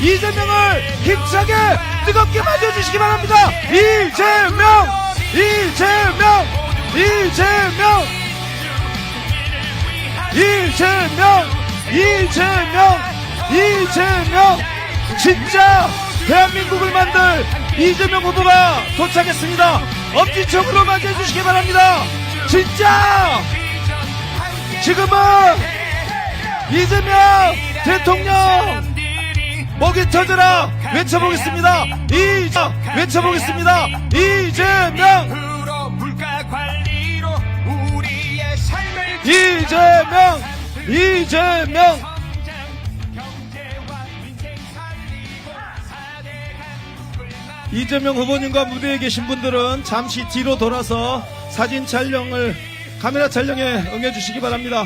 이재명을 힘차게 뜨겁게 맞아주시기 바랍니다. 이재명, 이재명, 이재명, 이재명, 이재명, 이재명. 진짜 대한민국을 만들 이재명 후보가 도착했습니다. 엄지척으로 맞이해주시기 바랍니다. 진짜 지금은 이재명 대통령 목이 터져라 외쳐보겠습니다. 외쳐보겠습니다. 이재명, 이재명, 이재명. 이재명 후보님과 무대에 계신 분들은 잠시 뒤로 돌아서 사진 촬영을, 카메라 촬영에 응해주시기 바랍니다.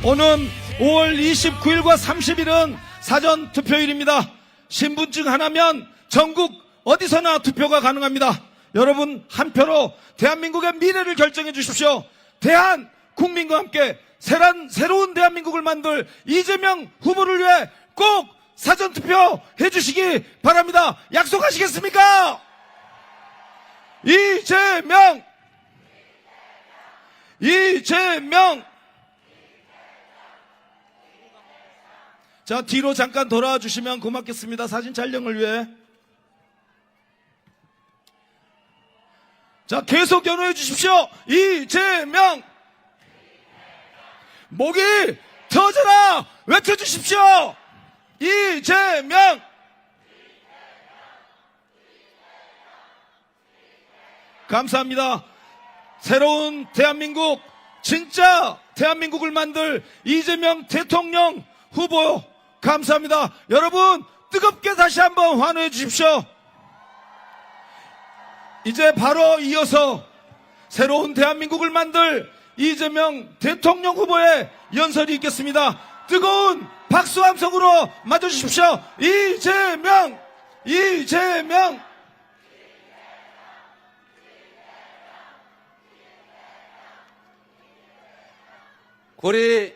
오는 5월 29일과 30일은 사전 투표일입니다. 신분증 하나면 전국 어디서나 투표가 가능합니다. 여러분 한 표로 대한민국의 미래를 결정해 주십시오. 대한 국민과 함께 새로운 대한민국을 만들 이재명 후보를 위해 꼭 사전투표 해주시기 바랍니다. 약속하시겠습니까? 이재명, 이재명. 자, 뒤로 잠깐 돌아와 주시면 고맙겠습니다. 사진 촬영을 위해. 자, 계속 연호해 주십시오. 이재명, 목이 터져라 외쳐주십시오. 이재명, 감사합니다. 새로운 대한민국, 진짜 대한민국을 만들 이재명 대통령 후보 감사합니다. 여러분 뜨겁게 다시 한번 환호해 주십시오. 이제 바로 이어서 새로운 대한민국을 만들 이재명 대통령 후보의 연설이 있겠습니다. 뜨거운 박수 함성으로 맞아주십시오. 이재명, 이재명. 우리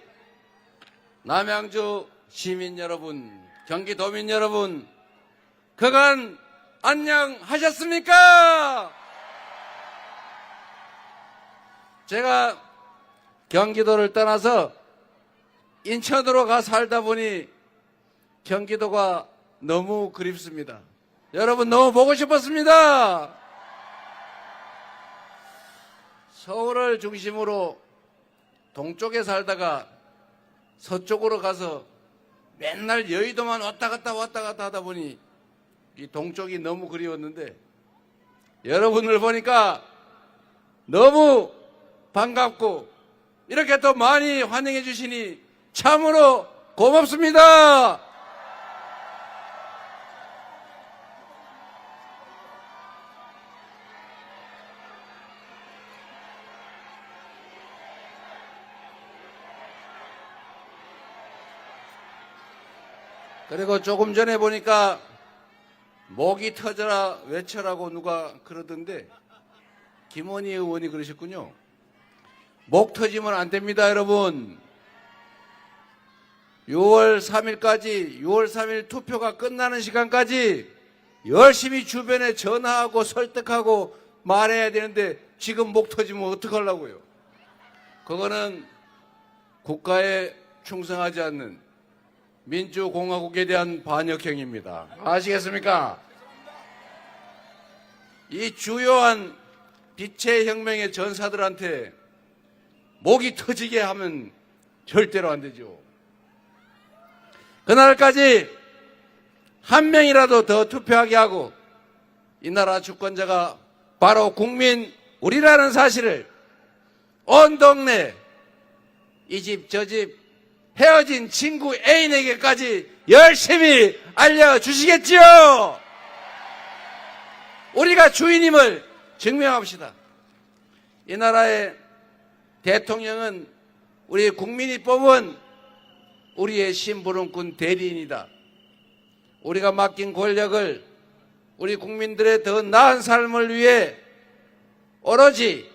남양주 시민 여러분, 경기도민 여러분, 그간 안녕하셨습니까? 제가 경기도를 떠나서 인천으로 가 살다 보니 경기도가 너무 그립습니다. 여러분 너무 보고 싶었습니다. 서울을 중심으로 동쪽에 살다가 서쪽으로 가서 맨날 여의도만 왔다 갔다 하다 보니 이 동쪽이 너무 그리웠는데 여러분을 보니까 너무 반갑고 이렇게 또 많이 환영해 주시니 참으로 고맙습니다. 그리고 조금 전에 보니까 목이 터져라 외쳐라고 누가 그러던데 김원희 의원이 그러셨군요. 목 터지면 안 됩니다, 여러분. 6월 3일까지, 6월 3일 투표가 끝나는 시간까지 열심히 주변에 전화하고 설득하고 말해야 되는데 지금 목 터지면 어떡하려고요? 그거는 국가에 충성하지 않는 민주공화국에 대한 반역행위입니다. 아시겠습니까? 이 주요한 빛의 혁명의 전사들한테 목이 터지게 하면 절대로 안 되죠. 그날까지 한 명이라도 더 투표하게 하고 이 나라 주권자가 바로 국민 우리라는 사실을 온 동네 이 집 저 집 헤어진 친구 애인에게까지 열심히 알려주시겠지요. 우리가 주인임을 증명합시다. 이 나라의 대통령은 우리 국민이 뽑은 우리의 심부름꾼 대리인이다. 우리가 맡긴 권력을 우리 국민들의 더 나은 삶을 위해 오로지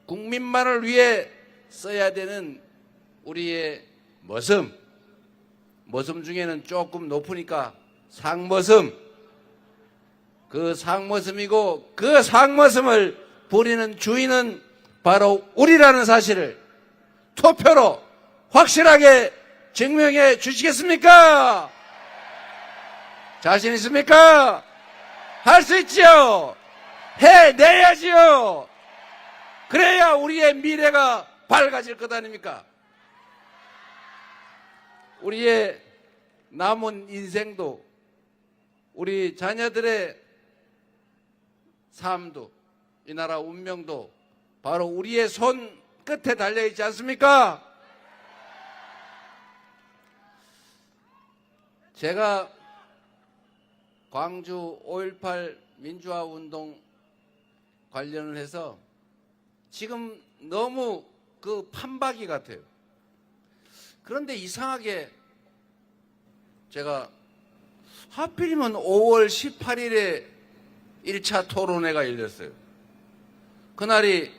국민만을 위해 써야 되는 우리의 모습, 머슴 중에는 조금 높으니까 상머슴, 그 상머슴이고 그 상머슴을 부리는 주인은 바로 우리라는 사실을 투표로 확실하게 증명해 주시겠습니까? 자신 있습니까? 할 수 있지요? 해내야지요. 그래야 우리의 미래가 밝아질 것 아닙니까? 우리의 남은 인생도 우리 자녀들의 삶도 이 나라 운명도 바로 우리의 손 끝에 달려있지 않습니까? 제가 광주 5.18 민주화운동 관련을 해서 지금 너무 그 판박이 같아요. 그런데 이상하게 제가 하필이면 5월 18일에 1차 토론회가 열렸어요. 그날이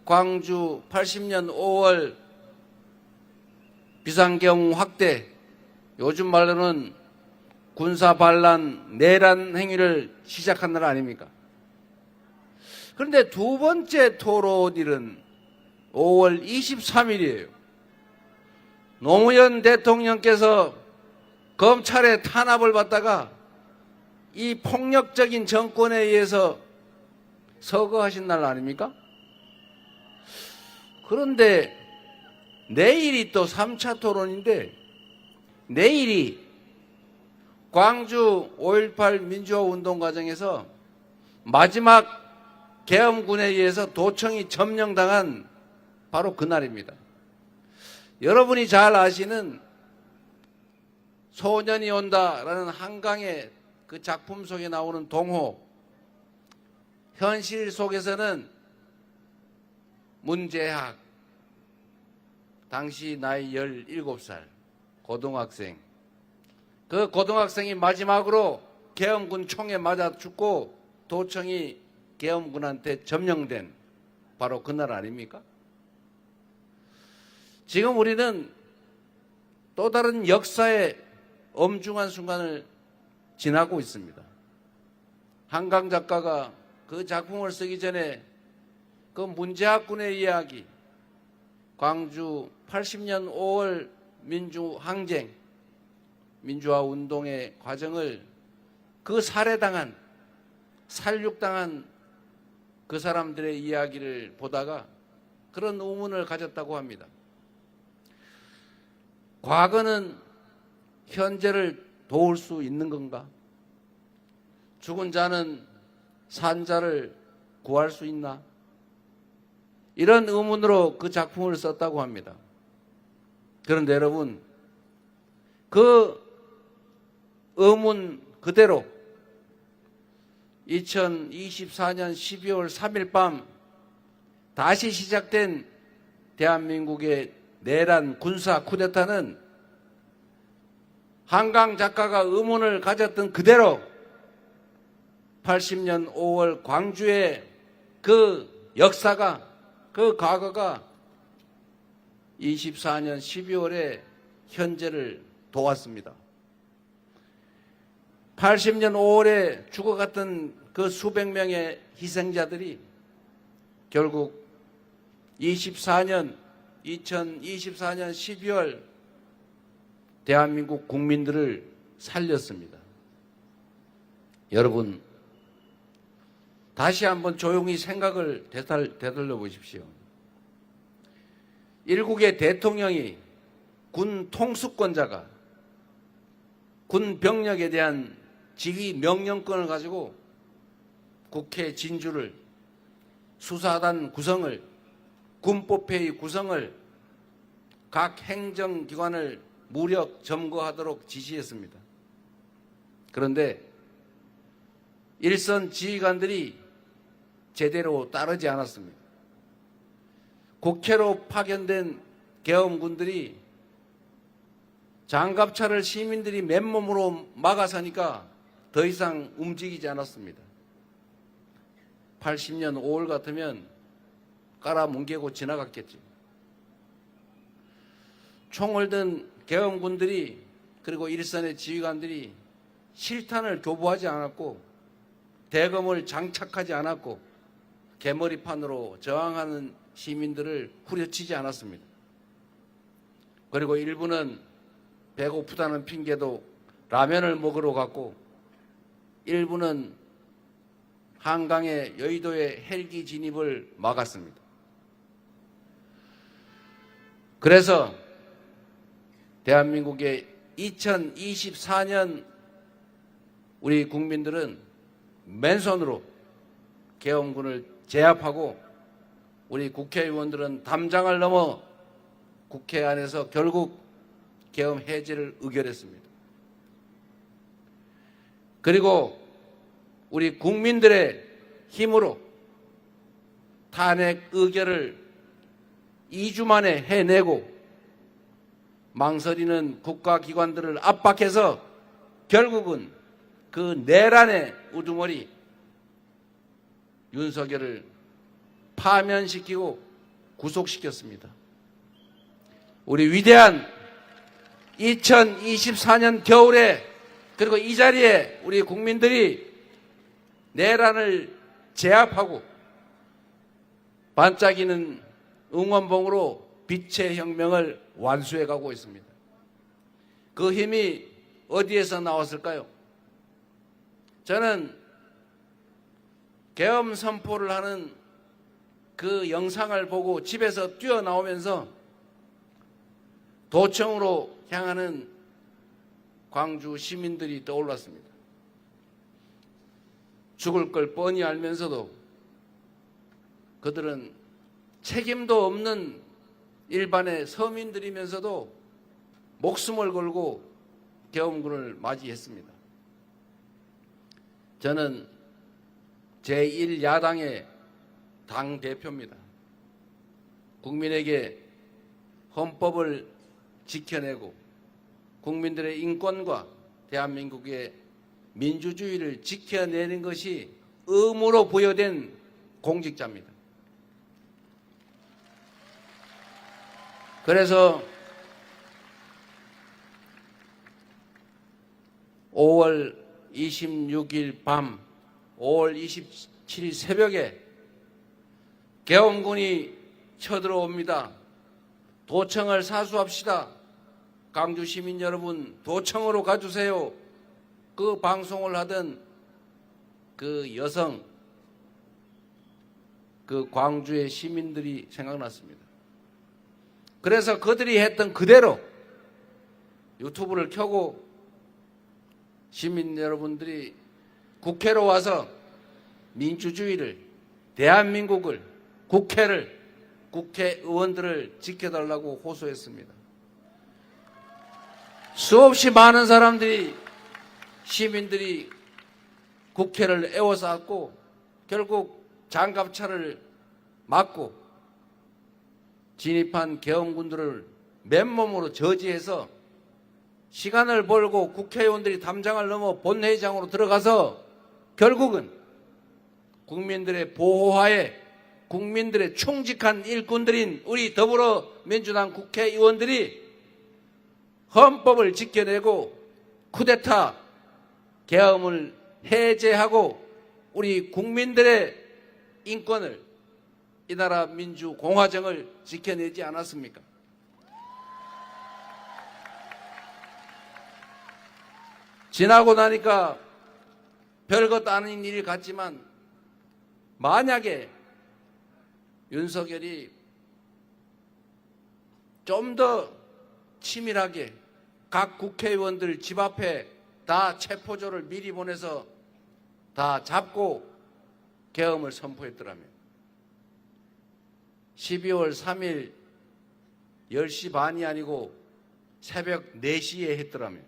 광주 80년 5월 비상경 확대, 요즘 말로는 군사 반란, 내란 행위를 시작한 날 아닙니까? 그런데 두 번째 토론일은 5월 23일이에요. 노무현 대통령께서 검찰의 탄압을 받다가 이 폭력적인 정권에 의해서 서거하신 날 아닙니까? 그런데 내일이 또 3차 토론인데 내일이 광주 5.18 민주화 운동 과정에서 마지막 계엄군에 의해서 도청이 점령당한 바로 그날입니다. 여러분이 잘 아시는 소년이 온다라는 한강의 그 작품 속에 나오는 동호, 현실 속에서는 문재학, 당시 나이 17살 고등학생, 그 고등학생이 마지막으로 계엄군 총에 맞아 죽고 도청이 계엄군한테 점령된 바로 그날 아닙니까? 지금 우리는 또 다른 역사의 엄중한 순간을 지나고 있습니다. 한강 작가가 그 작품을 쓰기 전에 그 문재학군의 이야기, 광주 80년 5월 민주항쟁, 민주화 운동의 과정을 그 살해당한, 살육당한 그 사람들의 이야기를 보다가 그런 의문을 가졌다고 합니다. 과거는 현재를 도울 수 있는 건가? 죽은 자는 산 자를 구할 수 있나? 이런 의문으로 그 작품을 썼다고 합니다. 그런데 여러분, 그 의문 그대로 2024년 12월 3일 밤 다시 시작된 대한민국의 내란 군사 쿠데타는 한강 작가가 의문을 가졌던 그대로 80년 5월 광주의 그 역사가, 그 과거가 24년 12월에 현재를 도왔습니다. 80년 5월에 죽어갔던 그 수백 명의 희생자들이 결국 2024년 12월 대한민국 국민들을 살렸습니다. 여러분, 다시 한번 조용히 생각을 되돌려 보십시오. 일국의 대통령이 군 통수권자가 군 병력에 대한 지휘 명령권을 가지고 국회 진주를, 수사단 구성을, 군법회의 구성을, 각 행정기관을 무력 점거하도록 지시했습니다. 그런데 일선 지휘관들이 제대로 따르지 않았습니다. 국회로 파견된 계엄군들이 장갑차를 시민들이 맨몸으로 막아서니까 더 이상 움직이지 않았습니다. 80년 5월 같으면 깔아뭉개고 지나갔겠죠. 총을 든 계엄군들이 그리고 일선의 지휘관들이 실탄을 교부하지 않았고 대검을 장착하지 않았고 개머리판으로 저항하는 시민들을 후려치지 않았습니다. 그리고 일부는 배고프다는 핑계도 라면을 먹으러 갔고 일부는 한강의 여의도의 헬기 진입을 막았습니다. 그래서 대한민국의 2024년 우리 국민들은 맨손으로 계엄군을 제압하고 우리 국회의원들은 담장을 넘어 국회 안에서 결국 계엄 해제를 의결했습니다. 그리고 우리 국민들의 힘으로 탄핵 의결을 2주 만에 해내고 망설이는 국가기관들을 압박해서 결국은 그 내란의 우두머리 윤석열을 파면시키고 구속시켰습니다. 우리 위대한 2024년 겨울에 그리고 이 자리에 우리 국민들이 내란을 제압하고 반짝이는 응원봉으로 빛의 혁명을 완수해 가고 있습니다. 그 힘이 어디에서 나왔을까요? 저는 계엄 선포를 하는 그 영상을 보고 집에서 뛰어나오면서 도청으로 향하는 광주 시민들이 떠올랐습니다. 죽을 걸 뻔히 알면서도 그들은 책임도 없는 일반의 서민들이면서도 목숨을 걸고 계엄군을 맞이했습니다. 저는 제1야당의 당대표입니다. 국민에게 헌법을 지켜내고 국민들의 인권과 대한민국의 민주주의를 지켜내는 것이 의무로 부여된 공직자입니다. 그래서 5월 26일 밤 5월 27일 새벽에 계엄군이 쳐들어옵니다. 도청을 사수합시다. 광주 시민 여러분, 도청으로 가주세요. 그 방송을 하던 그 여성, 그 광주의 시민들이 생각났습니다. 그래서 그들이 했던 그대로 유튜브를 켜고 시민 여러분들이 국회로 와서 민주주의를, 대한민국을, 국회를, 국회의원들을 지켜달라고 호소했습니다. 수없이 많은 사람들이, 시민들이 국회를 에워쌌고 결국 장갑차를 맞고 진입한 계엄군들을 맨몸으로 저지해서 시간을 벌고 국회의원들이 담장을 넘어 본회의장으로 들어가서 결국은 국민들의 보호하에 국민들의 충직한 일꾼들인 우리 더불어민주당 국회의원들이 헌법을 지켜내고 쿠데타 계엄을 해제하고 우리 국민들의 인권을, 이 나라 민주공화정을 지켜내지 않았습니까? 지나고 나니까 별것 아닌 일 같지만 만약에 윤석열이 좀 더 치밀하게 각 국회의원들 집 앞에 다 체포조를 미리 보내서 다 잡고 계엄을 선포했더라면 12월 3일 10시 반이 아니고 새벽 4시에 했더라면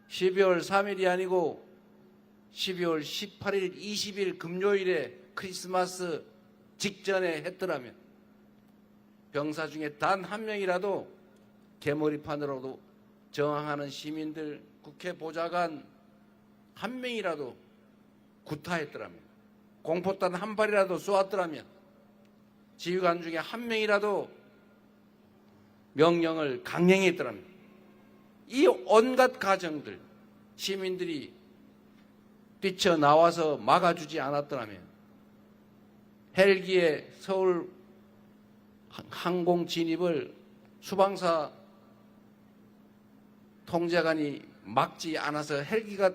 12월 3일이 아니고 12월 18일, 20일 금요일에 크리스마스 직전에 했더라면 병사 중에 단 한 명이라도 개머리판으로도 저항하는 시민들, 국회 보좌관 한 명이라도 구타했더라면, 공포탄 한 발이라도 쏘았더라면, 지휘관 중에 한 명이라도 명령을 강행했더라면, 이 온갖 가정들, 시민들이 뛰쳐나와서 막아주지 않았더라면 헬기의 서울 항공 진입을 수방사 통제관이 막지 않아서 헬기가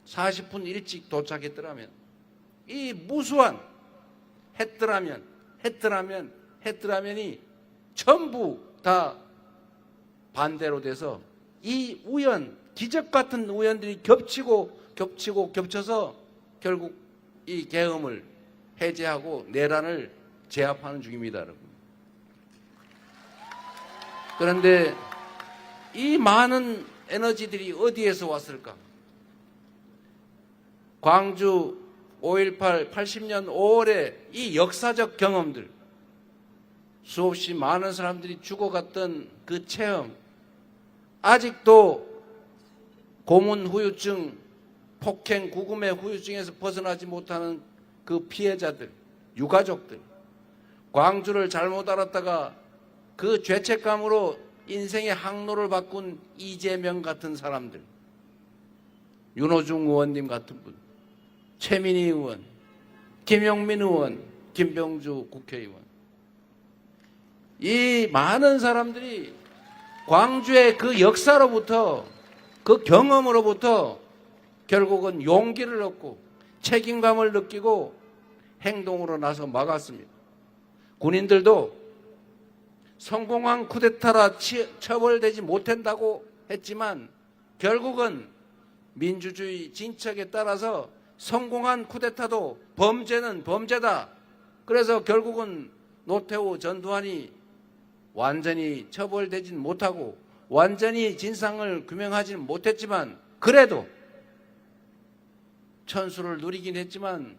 40분 일찍 도착했더라면, 이 무수한 했더라면이 전부 다 반대로 돼서 이 기적 같은 우연들이 겹쳐서 결국 이 계엄을 해제하고 내란을 제압하는 중입니다, 여러분. 그런데 이 많은 에너지들이 어디에서 왔을까? 광주 5.18 80년 5월에 이 역사적 경험들, 수없이 많은 사람들이 죽어갔던 그 체험, 아직도 고문 후유증, 폭행, 구금의 후유증에서 벗어나지 못하는 그 피해자들, 유가족들, 광주를 잘못 알았다가 그 죄책감으로 인생의 항로를 바꾼 이재명 같은 사람들, 윤호중 의원님 같은 분, 최민희 의원, 김용민 의원, 김병주 국회의원, 이 많은 사람들이 광주의 그 역사로부터, 그 경험으로부터 결국은 용기를 얻고 책임감을 느끼고 행동으로 나서 막았습니다. 군인들도 성공한 쿠데타라 처벌되지 못한다고 했지만 결국은 민주주의 진척에 따라서 성공한 쿠데타도 범죄는 범죄다. 그래서 결국은 노태우 전두환이 완전히 처벌되진 못하고 완전히 진상을 규명하지는 못했지만 그래도 천수를 누리긴 했지만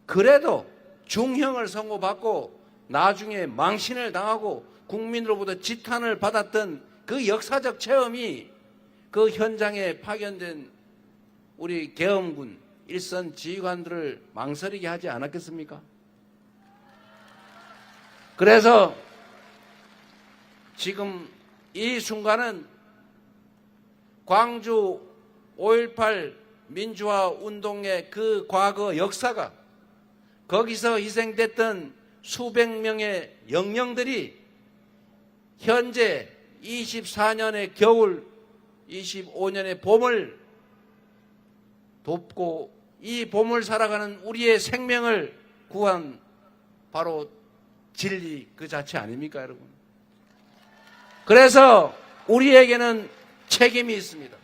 그래도 중형을 선고받고 나중에 망신을 당하고 국민으로부터 지탄을 받았던 그 역사적 체험이 그 현장에 파견된 우리 계엄군 일선 지휘관들을 망설이게 하지 않았겠습니까? 그래서 지금 이 순간은 광주 5.18 민주화 운동의 그 과거 역사가, 거기서 희생됐던 수백 명의 영령들이 현재 24년의 겨울, 25년의 봄을 돕고 이 봄을 살아가는 우리의 생명을 구한 바로 진리 그 자체 아닙니까, 여러분? 그래서 우리에게는 책임이 있습니다.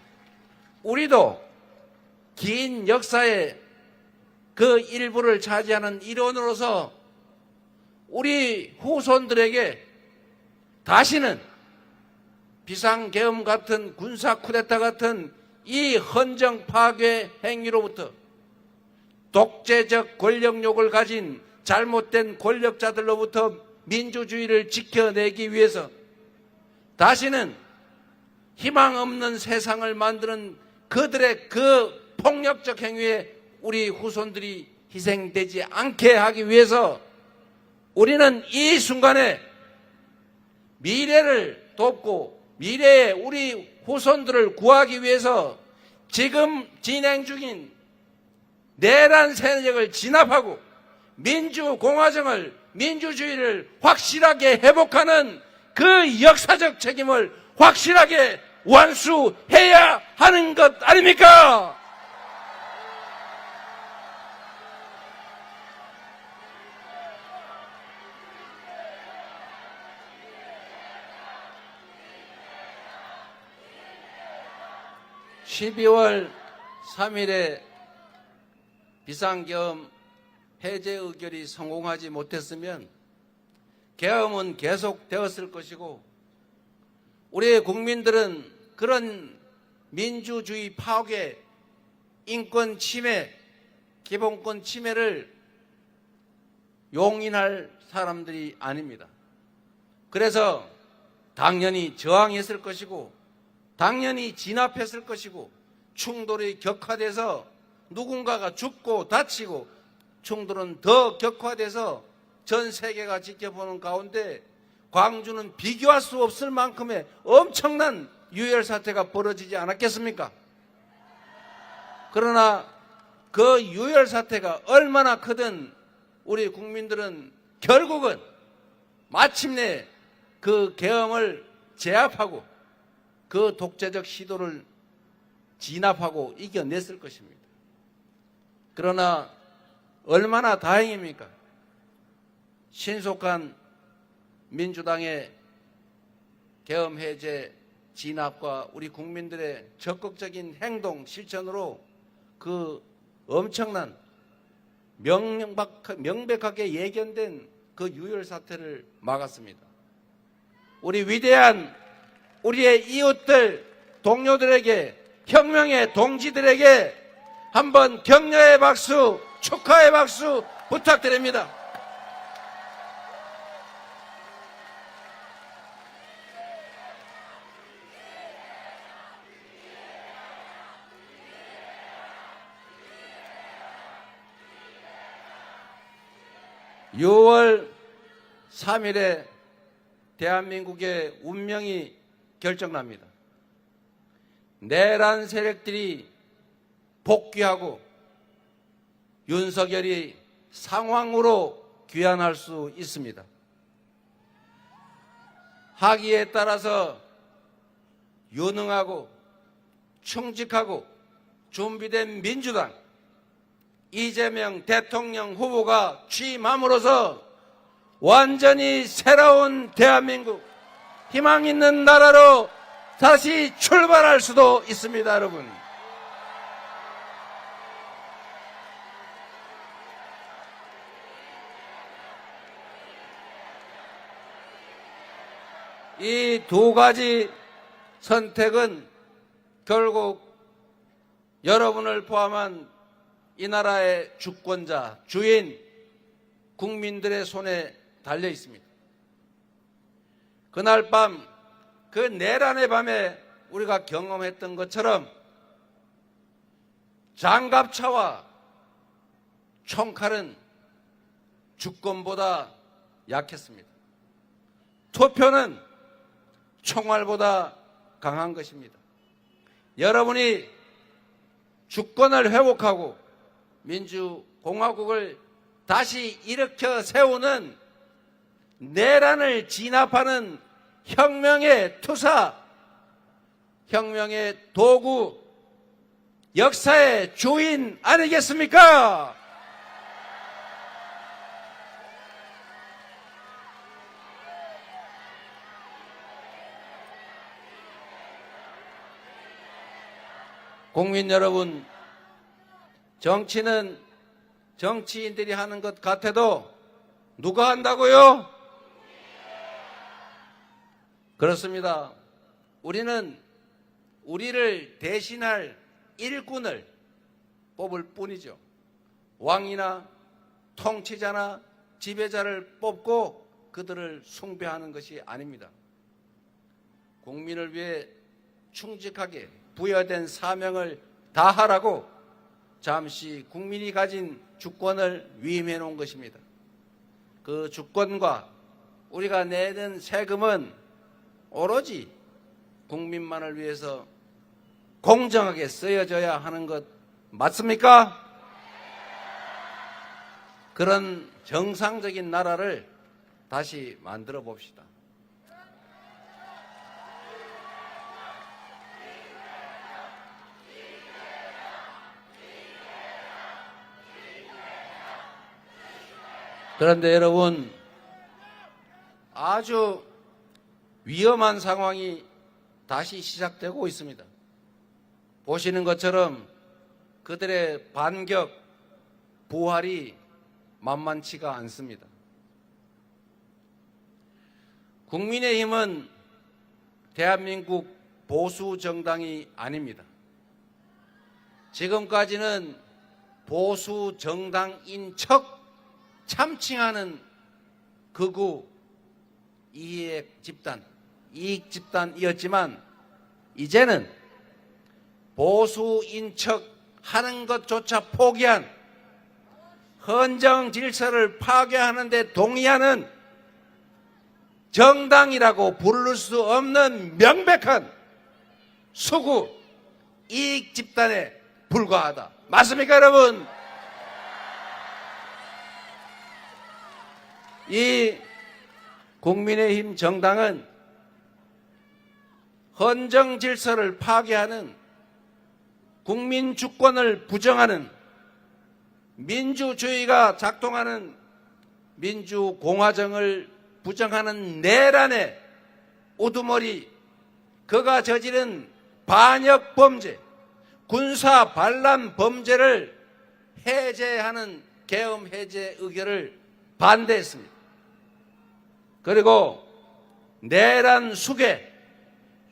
우리도 긴 역사의 그 일부를 차지하는 일원으로서 우리 후손들에게 다시는 비상계엄 같은 군사 쿠데타 같은 이 헌정 파괴 행위로부터 독재적 권력욕을 가진 잘못된 권력자들로부터 민주주의를 지켜내기 위해서 다시는 희망 없는 세상을 만드는 그들의 그 폭력적 행위에 우리 후손들이 희생되지 않게 하기 위해서 우리는 이 순간에 미래를 돕고 미래의 우리 후손들을 구하기 위해서 지금 진행 중인 내란 세력을 진압하고 민주공화정을, 민주주의를 확실하게 회복하는 그 역사적 책임을 확실하게 완수해야 하는 것 아닙니까? (12월 3일에) 비상계엄 해제 의결이 성공하지 못했으면 계엄은 계속되었을 것이고 우리의 국민들은 그런 민주주의 파괴, 인권 침해, 기본권 침해를 용인할 사람들이 아닙니다. 그래서 당연히 저항했을 것이고 당연히 진압했을 것이고 충돌이 격화돼서 누군가가 죽고 다치고 충돌은 더 격화돼서 전 세계가 지켜보는 가운데 광주는 비교할 수 없을 만큼의 엄청난 유혈 사태가 벌어지지 않았겠습니까? 그러나 그 유혈 사태가 얼마나 크든 우리 국민들은 결국은 마침내 그 계엄을 제압하고 그 독재적 시도를 진압하고 이겨냈을 것입니다. 그러나 얼마나 다행입니까? 신속한 민주당의 계엄 해제 진압과 우리 국민들의 적극적인 행동 실천으로 그 엄청난 명백하게 예견된 그 유혈 사태를 막았습니다. 우리 위대한 우리의 이웃들, 동료들에게, 혁명의 동지들에게 한번 격려의 박수, 축하의 박수 부탁드립니다. (6월 3일에) 대한민국의 운명이 결정납니다. 내란 세력들이 복귀하고 윤석열이 상황으로 귀환할 수 있습니다. 하기에 따라서 유능하고 충직하고 준비된 민주당 이재명 대통령 후보가 취임함으로써 완전히 새로운 대한민국, 희망 있는 나라로 다시 출발할 수도 있습니다, 여러분. 이 두 가지 선택은 결국 여러분을 포함한 이 나라의 주권자, 주인, 국민들의 손에 달려 있습니다. 그날 밤, 그 내란의 밤에 우리가 경험했던 것처럼 장갑차와 총칼은 주권보다 약했습니다. 투표는 총알보다 강한 것입니다. 여러분이 주권을 회복하고 민주공화국을 다시 일으켜 세우는 내란을 진압하는 혁명의 투사, 혁명의 도구, 역사의 주인 아니겠습니까? 국민 여러분, 정치는 정치인들이 하는 것 같아도 누가 한다고요? 그렇습니다. 우리는 우리를 대신할 일꾼을 뽑을 뿐이죠. 왕이나 통치자나 지배자를 뽑고 그들을 숭배하는 것이 아닙니다. 국민을 위해 충직하게 부여된 사명을 다하라고 잠시 국민이 가진 주권을 위임해 놓은 것입니다. 그 주권과 우리가 내는 세금은 오로지 국민만을 위해서 공정하게 쓰여져야 하는 것 맞습니까? 그런 정상적인 나라를 다시 만들어 봅시다. 그런데 여러분, 아주 위험한 상황이 다시 시작되고 있습니다. 보시는 것처럼 그들의 반격, 부활이 만만치가 않습니다. 국민의힘은 대한민국 보수 정당이 아닙니다. 지금까지는 보수 정당인 척 참칭하는 극우 이익 집단이었지만 이제는 보수인 척 하는 것조차 포기한, 헌정 질서를 파괴하는 데 동의하는 정당이라고 부를 수 없는 명백한 수구 이익 집단에 불과하다. 맞습니까, 여러분? 이 국민의힘 정당은 헌정 질서를 파괴하는, 국민 주권을 부정하는, 민주주의가 작동하는 민주공화정을 부정하는 내란의 우두머리, 그가 저지른 반역 범죄, 군사 반란 범죄를 해제하는 계엄 해제 의결을 반대했습니다. 그리고 내란 수괴,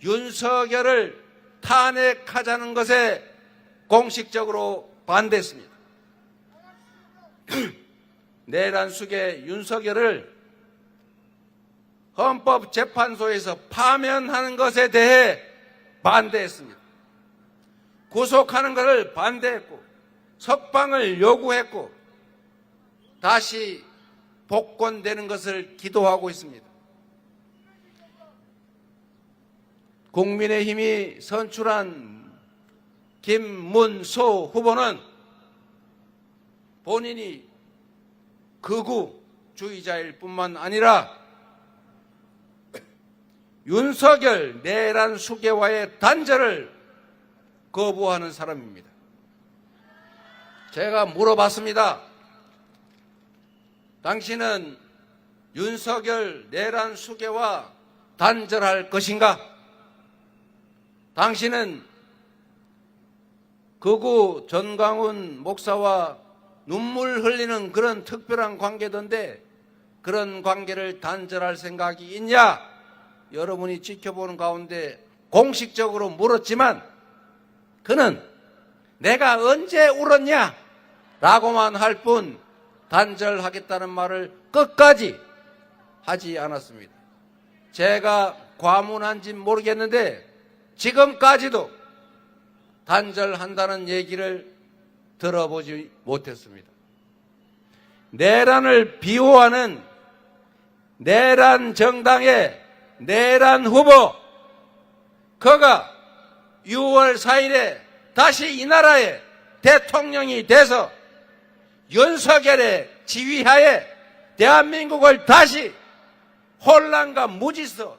윤석열을 탄핵하자는 것에 공식적으로 반대했습니다. 내란 수괴 윤석열을 헌법재판소에서 파면하는 것에 대해 반대했습니다. 구속하는 것을 반대했고 석방을 요구했고 다시 복권되는 것을 기도하고 있습니다. 국민의힘이 선출한 김문수 후보는 본인이 극우주의자일 뿐만 아니라 윤석열 내란 수괴와의 단절을 거부하는 사람입니다. 제가 물어봤습니다. 당신은 윤석열 내란 수괴와 단절할 것인가? 당신은 극우 전광훈 목사와 눈물 흘리는 그런 특별한 관계던데 그런 관계를 단절할 생각이 있냐? 여러분이 지켜보는 가운데 공식적으로 물었지만 그는 내가 언제 울었냐? 라고만 할 뿐 단절하겠다는 말을 끝까지 하지 않았습니다. 제가 과문한지는 모르겠는데 지금까지도 단절한다는 얘기를 들어보지 못했습니다. 내란을 비호하는 내란 정당의 내란 후보, 그가 6월 4일에 다시 이 나라의 대통령이 돼서 윤석열의 지휘하에 대한민국을 다시 혼란과 무질서,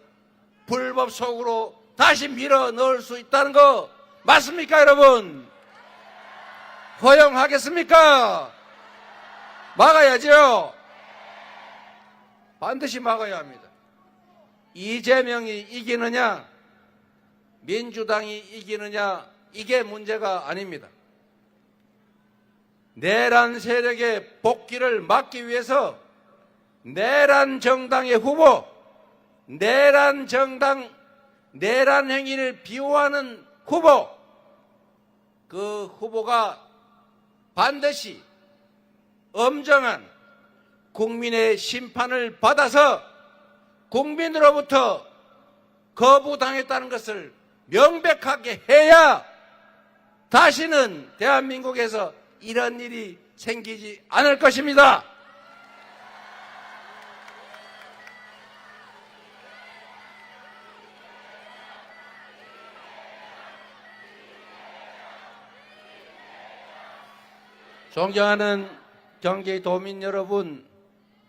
불법 속으로 다시 밀어 넣을 수 있다는 거 맞습니까, 여러분? 허용하겠습니까? 막아야죠. 반드시 막아야 합니다. 이재명이 이기느냐, 민주당이 이기느냐, 이게 문제가 아닙니다. 내란 세력의 복귀를 막기 위해서 내란 정당의 후보, 내란 정당, 내란 행위를 비호하는 후보, 그 후보가 반드시 엄정한 국민의 심판을 받아서 국민으로부터 거부당했다는 것을 명백하게 해야 다시는 대한민국에서 이런 일이 생기지 않을 것입니다. 존경하는 경기도민 여러분,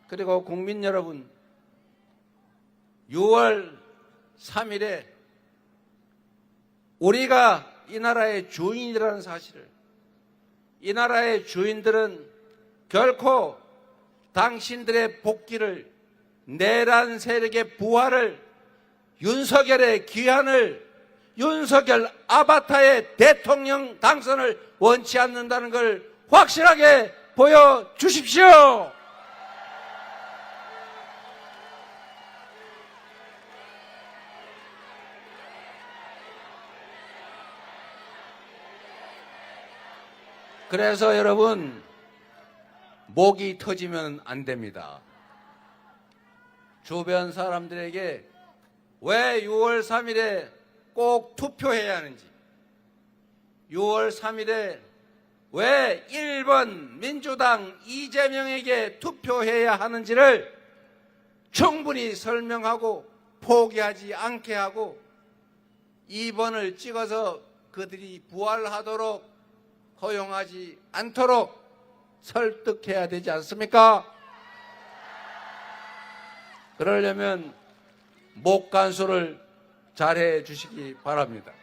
그리고 국민 여러분, 6월 3일에 우리가 이 나라의 주인이라는 사실을, 이 나라의 주인들은 결코 당신들의 복귀를, 내란 세력의 부활을, 윤석열의 귀환을, 윤석열 아바타의 대통령 당선을 원치 않는다는 걸 확실하게 보여주십시오. 그래서 여러분, 목이 터지면 안 됩니다. 주변 사람들에게 왜 6월 3일에 꼭 투표해야 하는지, 6월 3일에 왜 1번 민주당 이재명에게 투표해야 하는지를 충분히 설명하고 포기하지 않게 하고 2번을 찍어서 그들이 부활하도록 허용하지 않도록 설득해야 되지 않습니까? 그러려면 목 간수를 잘해 주시기 바랍니다.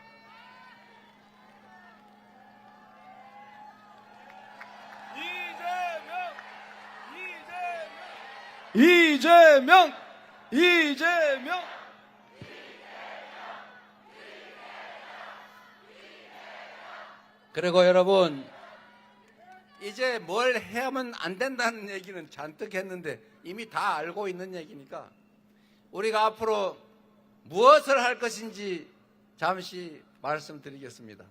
이재명! 그리고 여러분, 이제 뭘 해야만 안 된다는 얘기는 잔뜩 했는데 이미 다 알고 있는 얘기니까 우리가 앞으로 무엇을 할 것인지 잠시 말씀드리겠습니다.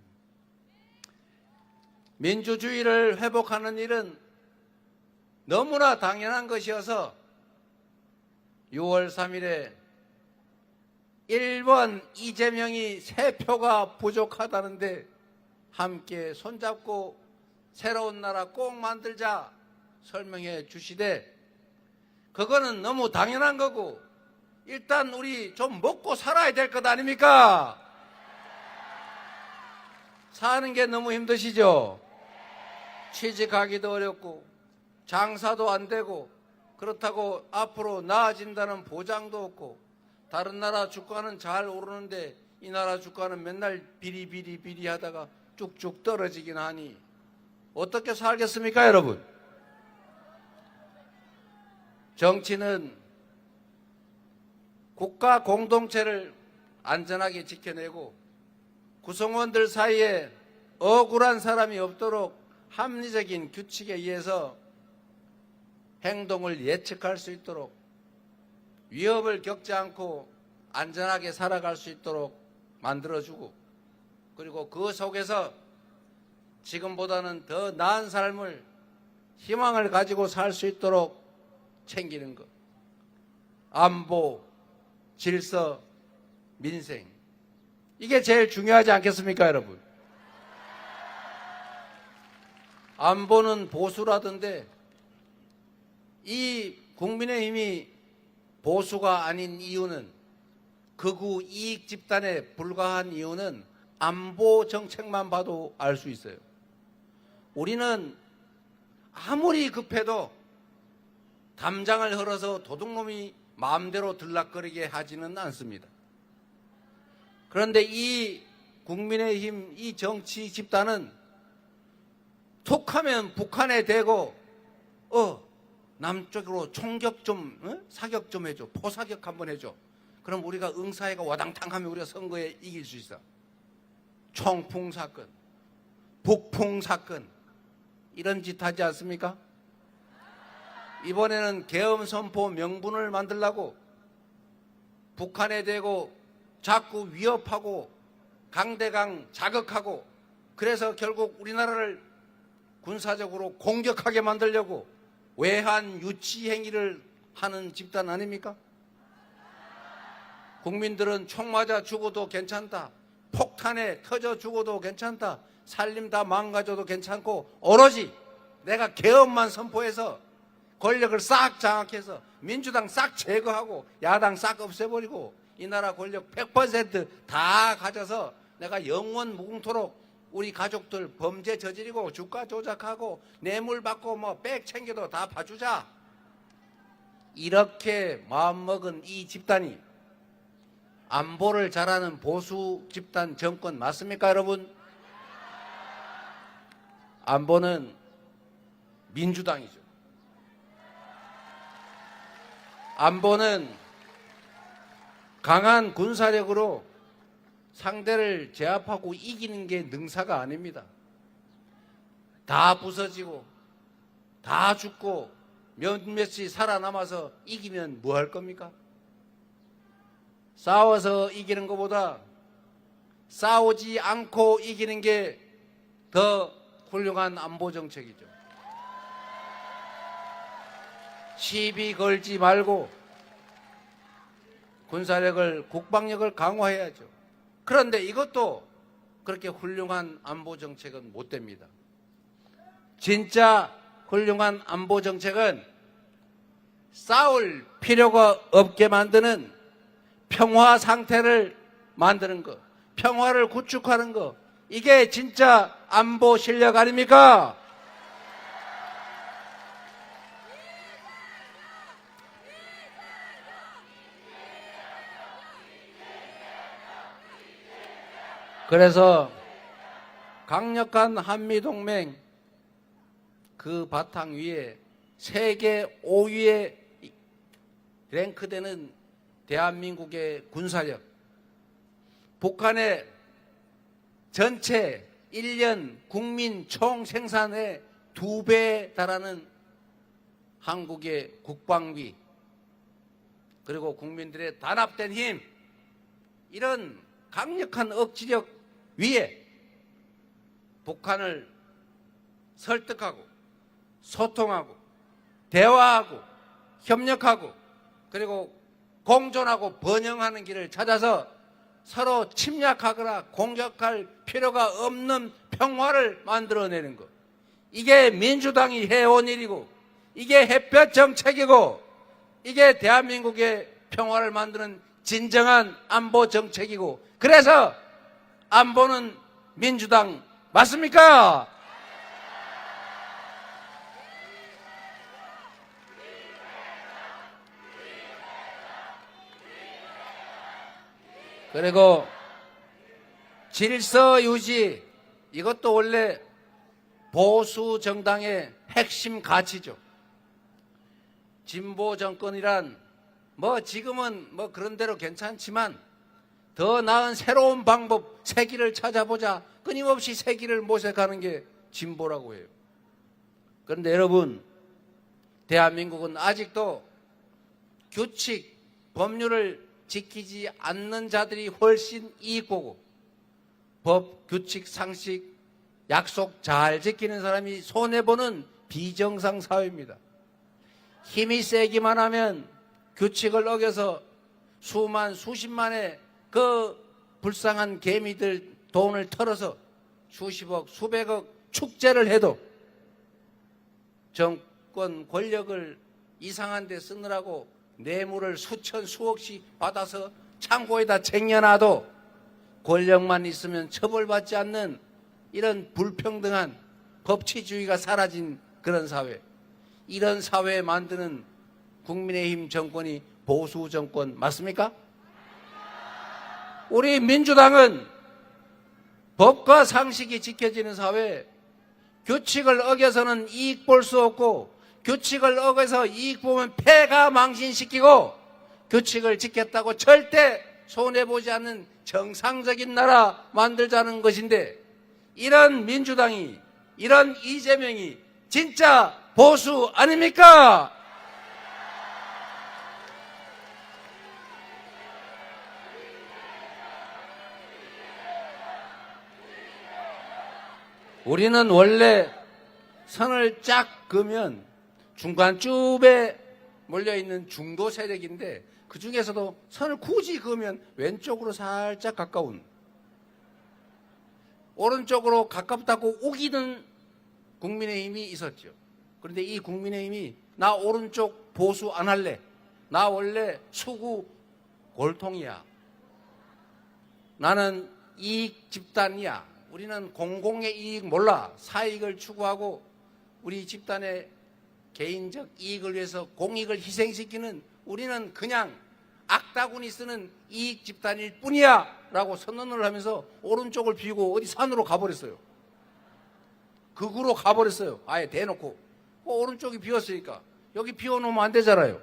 민주주의를 회복하는 일은 너무나 당연한 것이어서 6월 3일에 1번 이재명이 3표가 부족하다는데 함께 손잡고 새로운 나라 꼭 만들자 설명해 주시되, 그거는 너무 당연한 거고 일단 우리 좀 먹고 살아야 될 것 아닙니까? 사는 게 너무 힘드시죠? 취직하기도 어렵고 장사도 안 되고 그렇다고 앞으로 나아진다는 보장도 없고 다른 나라 주가는 잘 오르는데 이 나라 주가는 맨날 비리비리 하다가 쭉쭉 떨어지긴 하니 어떻게 살겠습니까, 여러분? 정치는 국가 공동체를 안전하게 지켜내고 구성원들 사이에 억울한 사람이 없도록 합리적인 규칙에 의해서 행동을 예측할 수 있도록 위협을 겪지 않고 안전하게 살아갈 수 있도록 만들어주고, 그리고 그 속에서 지금보다는 더 나은 삶을, 희망을 가지고 살 수 있도록 챙기는 것. 안보, 질서, 민생. 이게 제일 중요하지 않겠습니까, 여러분? 안보는 보수라던데 이 국민의힘이 보수가 아닌 이유는, 극우 이익 집단에 불과한 이유는 안보 정책만 봐도 알 수 있어요. 우리는 아무리 급해도 담장을 흘러서 도둑놈이 마음대로 들락거리게 하지는 않습니다. 그런데 이 국민의힘 이 정치 집단은 툭하면 북한에 대고 남쪽으로 총격 좀, 사격 좀 해줘, 포사격 한번 해줘. 그럼 우리가 응사해가 와당탕하면 우리가 선거에 이길 수 있어. 총풍 사건, 북풍 사건, 이런 짓 하지 않습니까? 이번에는 계엄 선포 명분을 만들려고 북한에 대고 자꾸 위협하고 강대강 자극하고, 그래서 결국 우리나라를 군사적으로 공격하게 만들려고 외환 유치 행위를 하는 집단 아닙니까? 국민들은 총 맞아 죽어도 괜찮다, 폭탄에 터져 죽어도 괜찮다, 살림 다 망가져도 괜찮고, 오로지 내가 계엄만 선포해서 권력을 싹 장악해서 민주당 싹 제거하고 야당 싹 없애버리고 이 나라 권력 100% 다 가져서 내가 영원 무궁토록 우리 가족들 범죄 저지르고 주가 조작하고 뇌물 받고 뭐 백 챙겨도 다 봐주자, 이렇게 마음먹은 이 집단이 안보를 잘하는 보수 집단 정권 맞습니까, 여러분? 안보는 민주당이죠. 안보는 강한 군사력으로 상대를 제압하고 이기는 게 능사가 아닙니다. 다 부서지고 다 죽고 몇몇이 살아남아서 이기면 뭐 할 겁니까? 싸워서 이기는 것보다 싸우지 않고 이기는 게 더 훌륭한 안보 정책이죠. 시비 걸지 말고 군사력을, 국방력을 강화해야죠. 그런데 이것도 그렇게 훌륭한 안보 정책은 못 됩니다. 진짜 훌륭한 안보 정책은 싸울 필요가 없게 만드는 평화 상태를 만드는 것, 평화를 구축하는 것, 이게 진짜 안보 실력 아닙니까? 그래서 강력한 한미동맹 그 바탕 위에 세계 5위에 랭크되는 대한민국의 군사력, 북한의 전체 1년 국민 총생산의 2배에 달하는 한국의 국방비, 그리고 국민들의 단합된 힘, 이런 강력한 억지력 위에 북한을 설득하고 소통하고 대화하고 협력하고 그리고 공존하고 번영하는 길을 찾아서 서로 침략하거나 공격할 필요가 없는 평화를 만들어내는 것, 이게 민주당이 해온 일이고, 이게 햇볕 정책이고, 이게 대한민국의 평화를 만드는 진정한 안보 정책이고, 그래서 안보는 민주당 맞습니까? 그리고 질서 유지, 이것도 원래 보수 정당의 핵심 가치죠. 진보 정권이란 지금은 그런 대로 괜찮지만 더 나은 새로운 방법, 새 길을 찾아보자, 끊임없이 새 길을 모색하는 게 진보라고 해요. 그런데 여러분, 대한민국은 아직도 규칙, 법률을 지키지 않는 자들이 훨씬 이익 보고, 법, 규칙, 상식, 약속 잘 지키는 사람이 손해보는 비정상 사회입니다. 힘이 세기만 하면 규칙을 어겨서 수십만의 그 불쌍한 개미들 돈을 털어서 수십억, 수백억 축제를 해도 정권 권력을 이상한 데 쓰느라고 뇌물을 수천 수억씩 받아서 창고에다 쟁여놔도 권력만 있으면 처벌받지 않는 이런 불평등한 법치주의가 사라진 그런 사회, 이런 사회 만드는 국민의힘 정권이 보수 정권 맞습니까? 우리 민주당은 법과 상식이 지켜지는 사회, 규칙을 어겨서는 이익 볼 수 없고, 규칙을 어겨서 이익 보면 폐가 망신시키고, 규칙을 지켰다고 절대 손해보지 않는 정상적인 나라 만들자는 것인데, 이런 민주당이, 이런 이재명이 진짜 보수 아닙니까? 우리는 원래 선을 쫙 그으면 중간쯤에 몰려있는 중도 세력인데, 그 중에서도 선을 굳이 그으면 왼쪽으로 살짝 가까운, 오른쪽으로 가깝다고 우기는 국민의힘이 있었죠. 그런데 이 국민의힘이 나 오른쪽 보수 안 할래, 나 원래 수구 골통이야, 나는 이익 집단이야, 우리는 공공의 이익 몰라, 사익을 추구하고 우리 집단의 개인적 이익을 위해서 공익을 희생시키는, 우리는 그냥 악다구니 쓰는 이익 집단일 뿐이야 라고 선언을 하면서 오른쪽을 비우고 어디 산으로 가버렸어요. 극으로 가버렸어요. 아예 대놓고. 오른쪽이 비었으니까 여기 비워놓으면 안 되잖아요.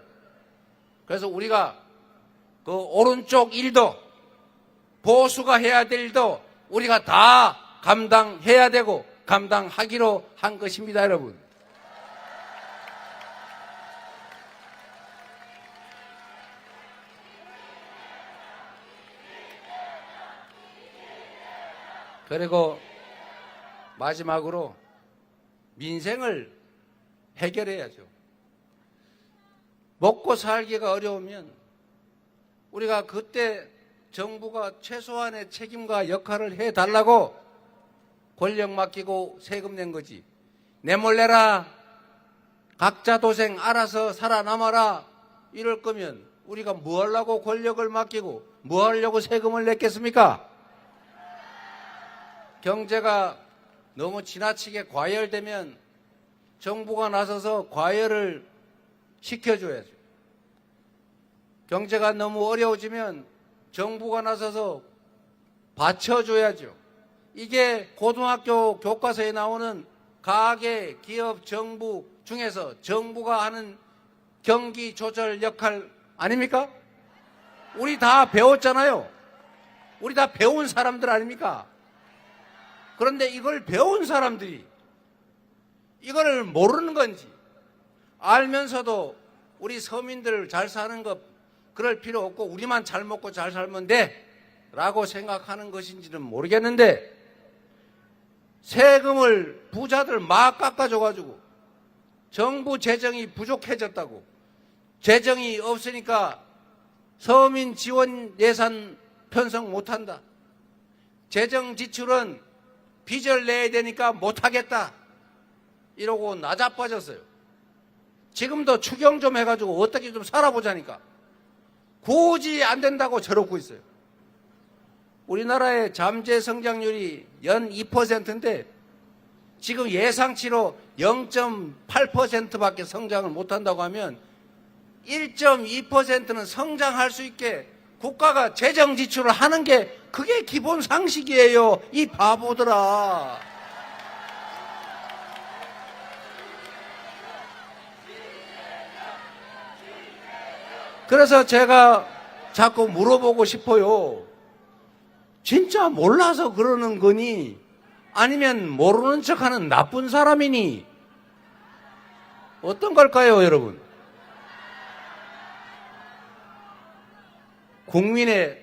그래서 우리가 그 오른쪽 일도, 보수가 해야 될 일도 우리가 다 감당해야 되고 감당하기로 한 것입니다, 여러분. 그리고 마지막으로 민생을 해결해야죠. 먹고 살기가 어려우면 우리가 그때 정부가 최소한의 책임과 역할을 해달라고 권력 맡기고 세금 낸 거지. 내 몰래라, 각자 도생 알아서 살아남아라 이럴 거면 우리가 뭐 하려고 권력을 맡기고 뭐 하려고 세금을 냈겠습니까? 경제가 너무 지나치게 과열되면 정부가 나서서 과열을 시켜줘야죠. 경제가 너무 어려워지면 정부가 나서서 받쳐줘야죠. 이게 고등학교 교과서에 나오는 가계, 기업, 정부 중에서 정부가 하는 경기 조절 역할 아닙니까? 우리 다 배웠잖아요. 우리 다 배운 사람들 아닙니까? 그런데 이걸 배운 사람들이 이거를 모르는 건지 알면서도 우리 서민들 잘 사는 것 그럴 필요 없고 우리만 잘 먹고 잘 살면 돼 라고 생각하는 것인지는 모르겠는데 세금을 부자들 막 깎아줘가지고 정부 재정이 부족해졌다고 재정이 없으니까 서민 지원 예산 편성 못한다. 재정 지출은 빚을 내야 되니까 못하겠다. 이러고 나자빠졌어요. 지금도 추경 좀 해가지고 어떻게 좀 살아보자니까 굳이 안 된다고 저러고 있어요. 우리나라의 잠재 성장률이 연 2%인데 지금 예상치로 0.8%밖에 성장을 못한다고 하면 1.2%는 성장할 수 있게 국가가 재정 지출을 하는 게 그게 기본 상식이에요. 이 바보들아. 그래서 제가 자꾸 물어보고 싶어요. 진짜 몰라서 그러는 거니? 아니면 모르는 척하는 나쁜 사람이니? 어떤 걸까요, 여러분? 국민의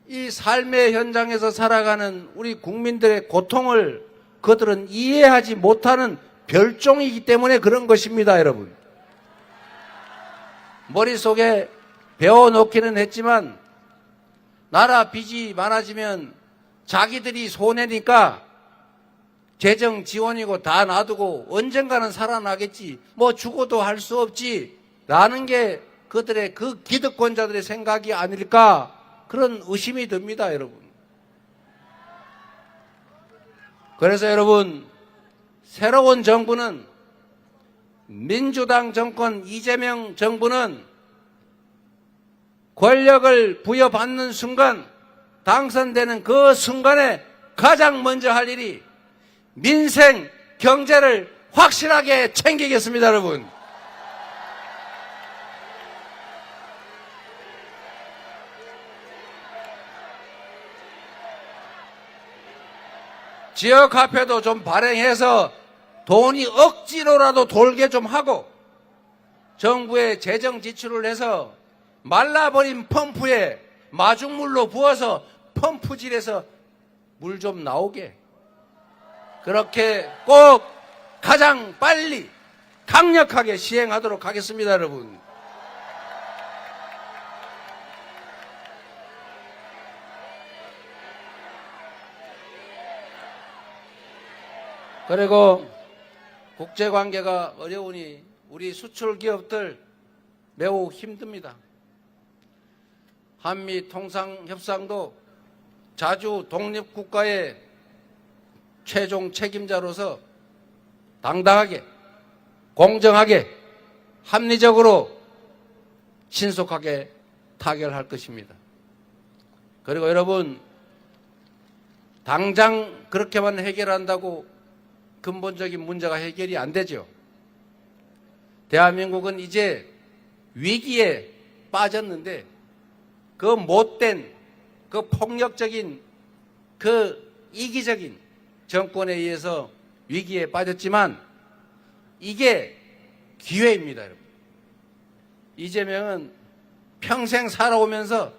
이 삶의 현장에서 살아가는 우리 국민들의 고통을 그들은 이해하지 못하는 별종이기 때문에 그런 것입니다, 여러분. 머릿속에 배워놓기는 했지만 나라 빚이 많아지면 자기들이 손해니까 재정 지원이고 다 놔두고 언젠가는 살아나겠지 뭐 죽어도 할 수 없지 라는 게 그들의 그 기득권자들의 생각이 아닐까 그런 의심이 듭니다, 여러분. 그래서 여러분 새로운 정부는 민주당 정권 이재명 정부는 권력을 부여받는 순간 당선되는 그 순간에 가장 먼저 할 일이 민생 경제를 확실하게 챙기겠습니다, 여러분. 지역화폐도 좀 발행해서 돈이 억지로라도 돌게 좀 하고 정부의 재정 지출을 해서 말라버린 펌프에 마중물로 부어서 펌프질해서 물 좀 나오게 그렇게 꼭 가장 빨리 강력하게 시행하도록 하겠습니다, 여러분. 그리고 국제관계가 어려우니 우리 수출 기업들 매우 힘듭니다. 한미 통상협상도 자주 독립국가의 최종 책임자로서 당당하게, 공정하게, 합리적으로 신속하게 타결할 것입니다. 그리고 여러분, 당장 그렇게만 해결한다고 근본적인 문제가 해결이 안 되죠. 대한민국은 이제 위기에 빠졌는데 그 못된, 그 폭력적인, 그 이기적인 정권에 의해서 위기에 빠졌지만 이게 기회입니다, 여러분. 이재명은 평생 살아오면서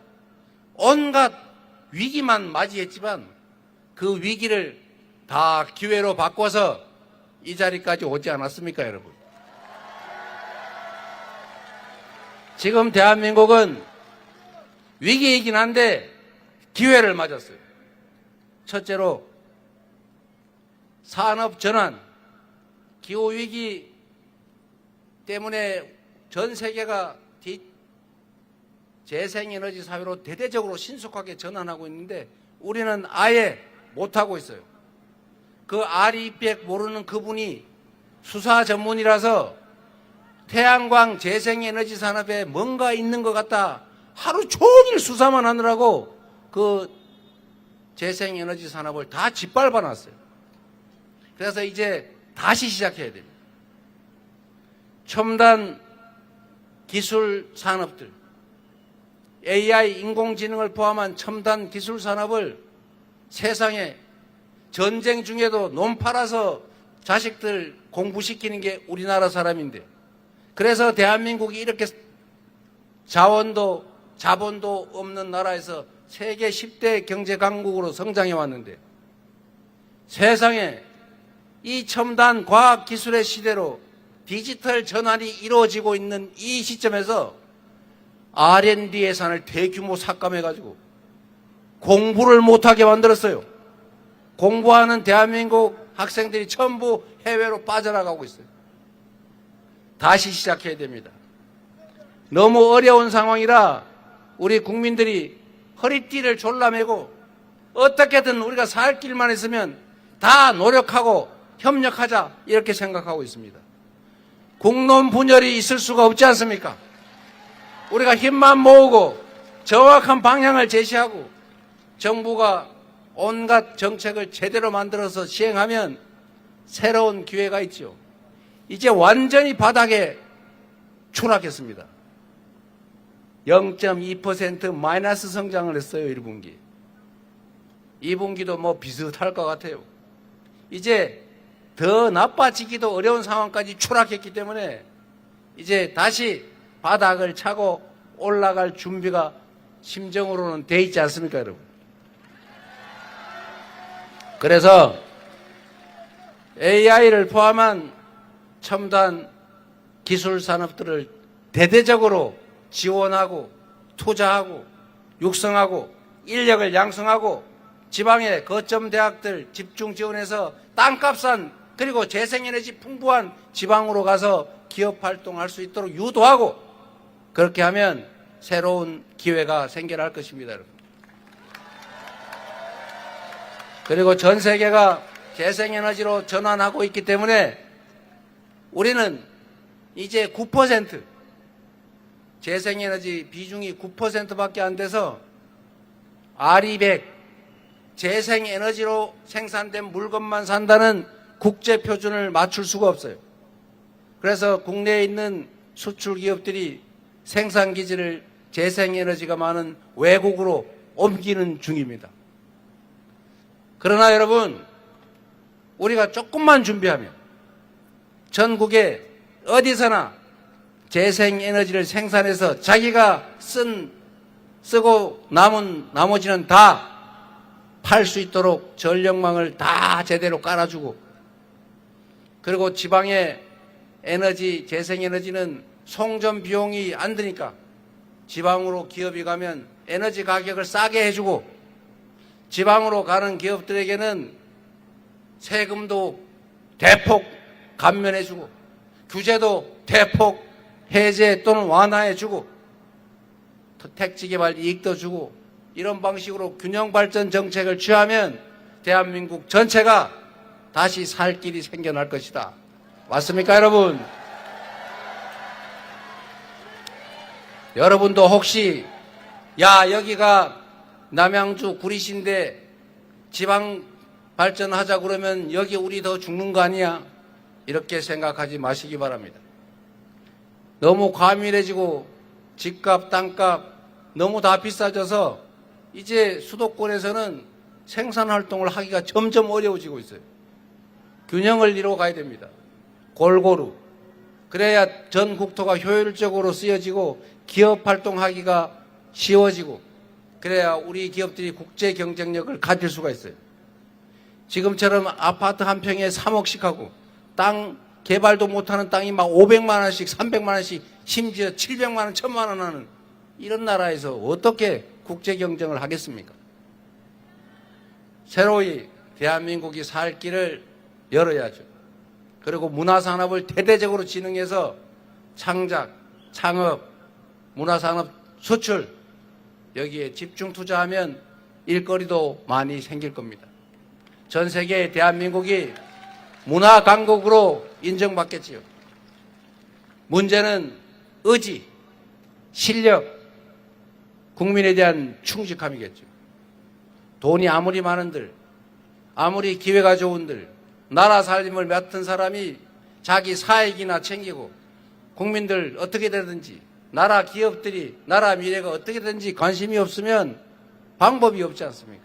온갖 위기만 맞이했지만 그 위기를 다 기회로 바꿔서 이 자리까지 오지 않았습니까, 여러분? 지금 대한민국은 위기이긴 한데 기회를 맞았어요. 첫째로 산업 전환, 기후위기 때문에 전 세계가 재생에너지 사회로 대대적으로 신속하게 전환하고 있는데 우리는 아예 못하고 있어요. 그 아리백 모르는 그분이 수사 전문이라서 태양광 재생에너지 산업에 뭔가 있는 것 같다 하루 종일 수사만 하느라고 그 재생에너지 산업을 다 짓밟아 놨어요. 그래서 이제 다시 시작해야 됩니다. 첨단 기술 산업들, AI 인공지능을 포함한 첨단 기술 산업을 세상에 전쟁 중에도 놈 팔아서 자식들 공부시키는 게 우리나라 사람인데, 그래서 대한민국이 이렇게 자원도 자본도 없는 나라에서 세계 10대 경제 강국으로 성장해 왔는데, 세상에 이 첨단 과학 기술의 시대로 디지털 전환이 이루어지고 있는 이 시점에서 R&D 예산을 대규모 삭감해가지고 공부를 못하게 만들었어요. 공부하는 대한민국 학생들이 전부 해외로 빠져나가고 있어요. 다시 시작해야 됩니다. 너무 어려운 상황이라 우리 국민들이 허리띠를 졸라매고 어떻게든 우리가 살 길만 있으면 다 노력하고 협력하자 이렇게 생각하고 있습니다. 국론 분열이 있을 수가 없지 않습니까? 우리가 힘만 모으고 정확한 방향을 제시하고 정부가 온갖 정책을 제대로 만들어서 시행하면 새로운 기회가 있죠. 이제 완전히 바닥에 추락했습니다. 0.2% 마이너스 성장을 했어요. 1분기. 2분기도 뭐 비슷할 것 같아요. 이제 더 나빠지기도 어려운 상황까지 추락했기 때문에 이제 다시 바닥을 차고 올라갈 준비가 심정으로는 돼 있지 않습니까, 여러분? 그래서 AI를 포함한 첨단 기술 산업들을 대대적으로 지원하고 투자하고 육성하고 인력을 양성하고 지방의 거점 대학들 집중 지원해서 땅값 싼 그리고 재생에너지 풍부한 지방으로 가서 기업 활동할 수 있도록 유도하고, 그렇게 하면 새로운 기회가 생겨날 것입니다, 여러분. 그리고 전 세계가 재생에너지로 전환하고 있기 때문에 우리는 이제 9% 재생에너지 비중이 9%밖에 안 돼서 R200 재생에너지로 생산된 물건만 산다는 국제표준을 맞출 수가 없어요. 그래서 국내에 있는 수출 기업들이 생산기지를 재생에너지가 많은 외국으로 옮기는 중입니다. 그러나 여러분, 우리가 조금만 준비하면 전국에 어디서나 재생에너지를 생산해서 자기가 쓰고 남은 나머지는 다 팔 수 있도록 전력망을 다 제대로 깔아주고, 그리고 지방의 에너지, 재생에너지는 송전 비용이 안 드니까 지방으로 기업이 가면 에너지 가격을 싸게 해주고, 지방으로 가는 기업들에게는 세금도 대폭 감면해주고, 규제도 대폭 해제 또는 완화해주고, 택지개발 이익도 주고, 이런 방식으로 균형발전 정책을 취하면 대한민국 전체가 다시 살 길이 생겨날 것이다. 맞습니까, 여러분? 여러분도 혹시 여기가 남양주 구리시인데 지방 발전하자 그러면 여기 우리 더 죽는 거 아니야? 이렇게 생각하지 마시기 바랍니다. 너무 과밀해지고 집값, 땅값 너무 다 비싸져서 이제 수도권에서는 생산활동을 하기가 점점 어려워지고 있어요. 균형을 이루어 가야 됩니다. 골고루. 그래야 전 국토가 효율적으로 쓰여지고 기업 활동하기가 쉬워지고, 그래야 우리 기업들이 국제 경쟁력을 가질 수가 있어요. 지금처럼 아파트 한 평에 3억씩 하고 땅 개발도 못하는 땅이 막 500만 원씩 300만 원씩 심지어 700만 원 1000만 원 하는 이런 나라에서 어떻게 국제 경쟁을 하겠습니까? 새로이 대한민국이 살 길을 열어야죠. 그리고 문화산업을 대대적으로 진흥해서 창작, 창업, 문화산업 수출 여기에 집중 투자하면 일거리도 많이 생길 겁니다. 전 세계 대한민국이 문화 강국으로 인정받겠지요. 문제는 의지, 실력, 국민에 대한 충직함이겠죠. 돈이 아무리 많은들, 아무리 기회가 좋은들, 나라 살림을 맡은 사람이 자기 사익이나 챙기고 국민들 어떻게 되든지 나라 기업들이 나라 미래가 어떻게 되든지 관심이 없으면 방법이 없지 않습니까?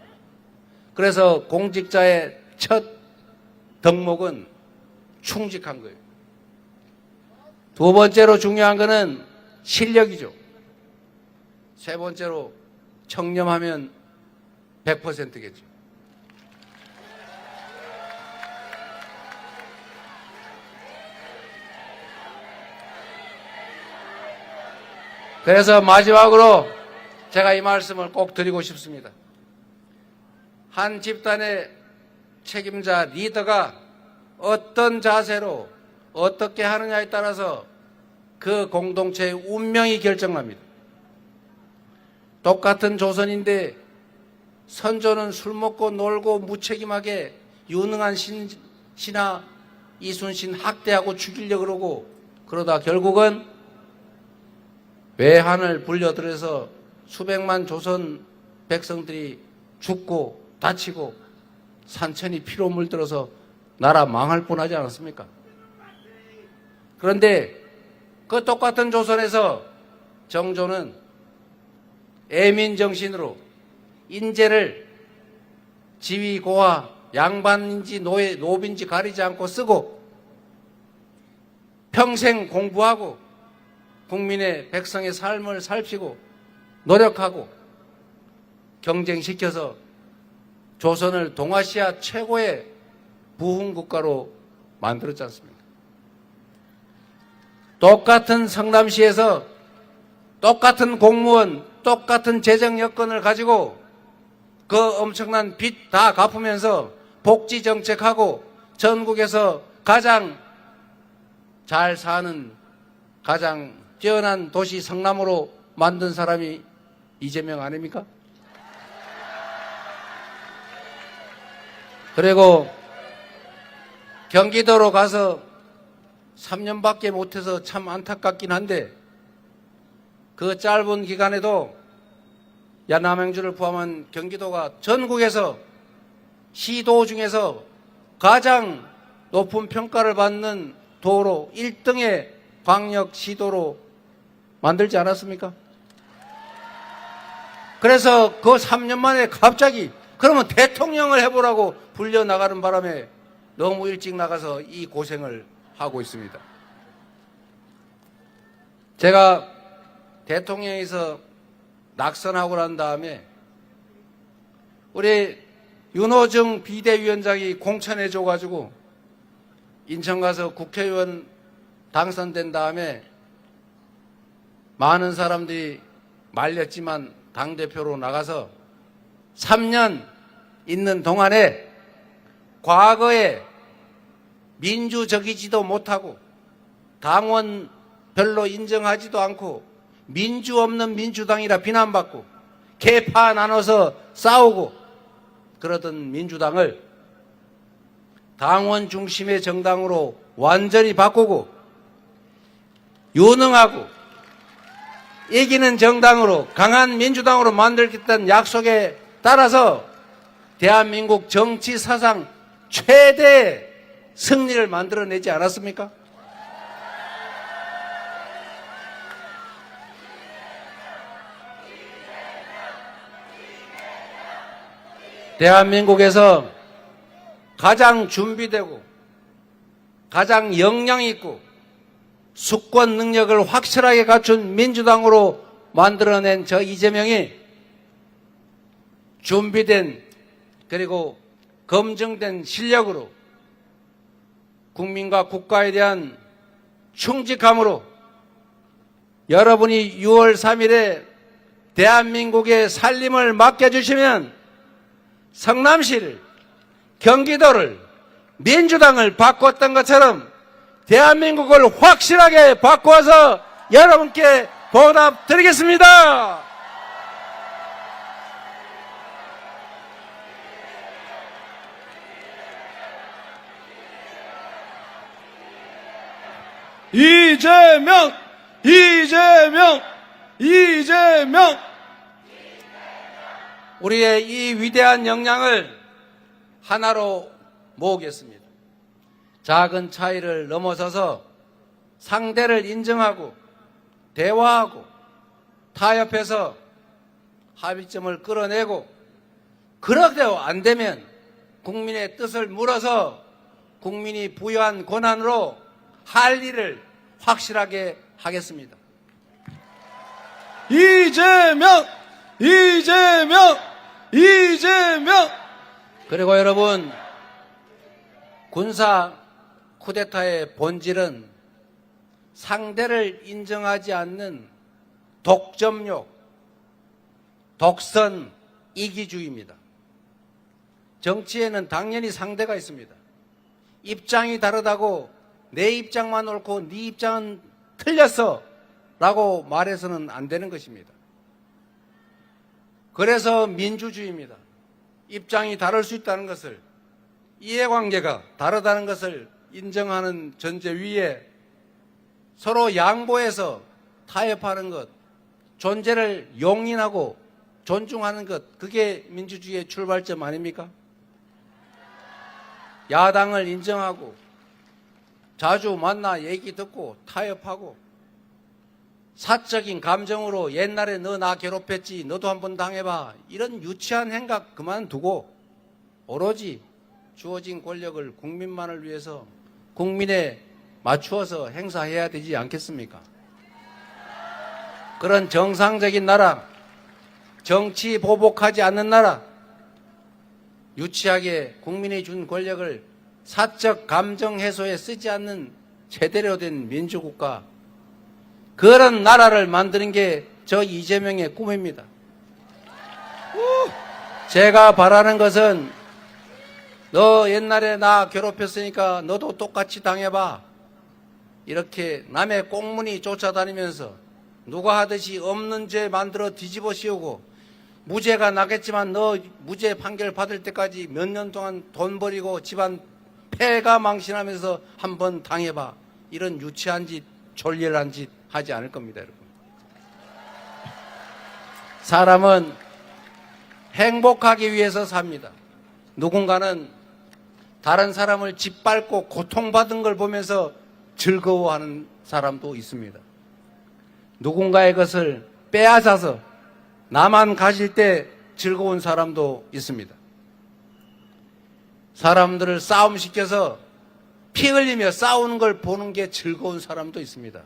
그래서 공직자의 첫 덕목은 충직한 거예요. 두 번째로 중요한 거는 실력이죠. 세 번째로 청렴하면 100%겠죠. 그래서 마지막으로 제가 이 말씀을 꼭 드리고 싶습니다. 한 집단의 책임자 리더가 어떤 자세로 어떻게 하느냐에 따라서 그 공동체의 운명이 결정납니다. 똑같은 조선인데 선조는 술 먹고 놀고 무책임하게 유능한 신하 이순신 학대하고 죽이려고 그러고 그러다 결국은 외환을 불려들여서 수백만 조선 백성들이 죽고 다치고 산천이 피로 물들어서 나라 망할 뻔하지 않았습니까? 그런데 그 똑같은 조선에서 정조는 애민정신으로 인재를 지위 고하 양반인지 노빈지 가리지 않고 쓰고 평생 공부하고 국민의 백성의 삶을 살피고 노력하고 경쟁시켜서 조선을 동아시아 최고의 부흥국가로 만들었지 않습니까? 똑같은 성남시에서 똑같은 공무원, 똑같은 재정 여건을 가지고 그 엄청난 빚 다 갚으면서 복지 정책하고 전국에서 가장 잘 사는 가장 뛰어난 도시 성남으로 만든 사람이 이재명 아닙니까? 그리고 경기도로 가서 3년밖에 못해서 참 안타깝긴 한데 그 짧은 기간에도 남양주를 포함한 경기도가 전국에서 시도 중에서 가장 높은 평가를 받는 도로 1등의 광역 시도로 만들지 않았습니까? 그래서 그 3년 만에 갑자기 그러면 대통령을 해보라고 불려나가는 바람에 너무 일찍 나가서 이 고생을 하고 있습니다. 제가 대통령에서 낙선하고 난 다음에 우리 윤호중 비대위원장이 공천해줘가지고 인천 가서 국회의원 당선된 다음에 많은 사람들이 말렸지만 당대표로 나가서 3년 있는 동안에 과거에 민주적이지도 못하고 당원 별로 인정하지도 않고 민주 없는 민주당이라 비난받고 계파 나눠서 싸우고 그러던 민주당을 당원 중심의 정당으로 완전히 바꾸고 유능하고 이기는 정당으로 강한 민주당으로 만들겠다는 약속에 따라서 대한민국 정치 사상 최대 승리를 만들어내지 않았습니까? 대한민국에서 가장 준비되고 가장 역량 있고 수권 능력을 확실하게 갖춘 민주당으로 만들어낸 저 이재명이 준비된 그리고 검증된 실력으로 국민과 국가에 대한 충직함으로 여러분이 6월 3일에 대한민국의 살림을 맡겨주시면 성남시를 경기도를 민주당을 바꿨던 것처럼 대한민국을 확실하게 바꿔서 여러분께 보답드리겠습니다. 이재명! 이재명! 이재명! 우리의 이 위대한 역량을 하나로 모으겠습니다. 작은 차이를 넘어서서 상대를 인정하고 대화하고 타협해서 합의점을 끌어내고, 그렇게도 안 되면 국민의 뜻을 물어서 국민이 부여한 권한으로 할 일을 확실하게 하겠습니다. 이재명! 이재명! 이재명! 그리고 여러분, 군사 쿠데타의 본질은 상대를 인정하지 않는 독점욕, 독선, 이기주의입니다. 정치에는 당연히 상대가 있습니다. 입장이 다르다고 내 입장만 옳고 네 입장은 틀렸어 라고 말해서는 안 되는 것입니다. 그래서 민주주의입니다. 입장이 다를 수 있다는 것을, 이해관계가 다르다는 것을 인정하는 전제 위에 서로 양보해서 타협하는 것, 존재를 용인하고 존중하는 것, 그게 민주주의의 출발점 아닙니까? 야당을 인정하고 자주 만나 얘기 듣고 타협하고, 사적인 감정으로 옛날에 너 나 괴롭혔지 너도 한번 당해봐, 이런 유치한 행각 그만두고 오로지 주어진 권력을 국민만을 위해서 국민에 맞추어서 행사해야 되지 않겠습니까? 그런 정상적인 나라, 정치 보복하지 않는 나라, 유치하게 국민이 준 권력을 사적 감정 해소에 쓰지 않는 제대로 된 민주국가, 그런 나라를 만드는 게 저 이재명의 꿈입니다. 제가 바라는 것은 너 옛날에 나 괴롭혔으니까 너도 똑같이 당해봐, 이렇게 남의 꽁무니 쫓아다니면서 누가 하듯이 없는 죄 만들어 뒤집어 씌우고, 무죄가 나겠지만 너 무죄 판결 받을 때까지 몇 년 동안 돈 버리고 집안 폐가 망신하면서 한번 당해봐, 이런 유치한 짓, 졸렬한 짓 하지 않을 겁니다, 여러분. 사람은 행복하기 위해서 삽니다. 누군가는 다른 사람을 짓밟고 고통받은 걸 보면서 즐거워하는 사람도 있습니다. 누군가의 것을 빼앗아서 나만 가질 때 즐거운 사람도 있습니다. 사람들을 싸움시켜서 피 흘리며 싸우는 걸 보는 게 즐거운 사람도 있습니다.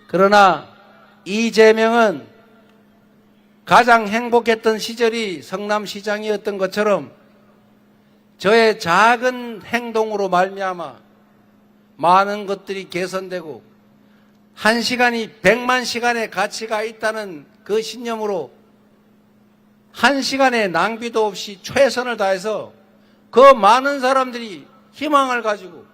그러나 이재명은 가장 행복했던 시절이 성남시장이었던 것처럼 저의 작은 행동으로 말미암아 많은 것들이 개선되고 1시간이 100만 시간의 가치가 있다는 그 신념으로 1시간의 낭비도 없이 최선을 다해서 그 많은 사람들이 희망을 가지고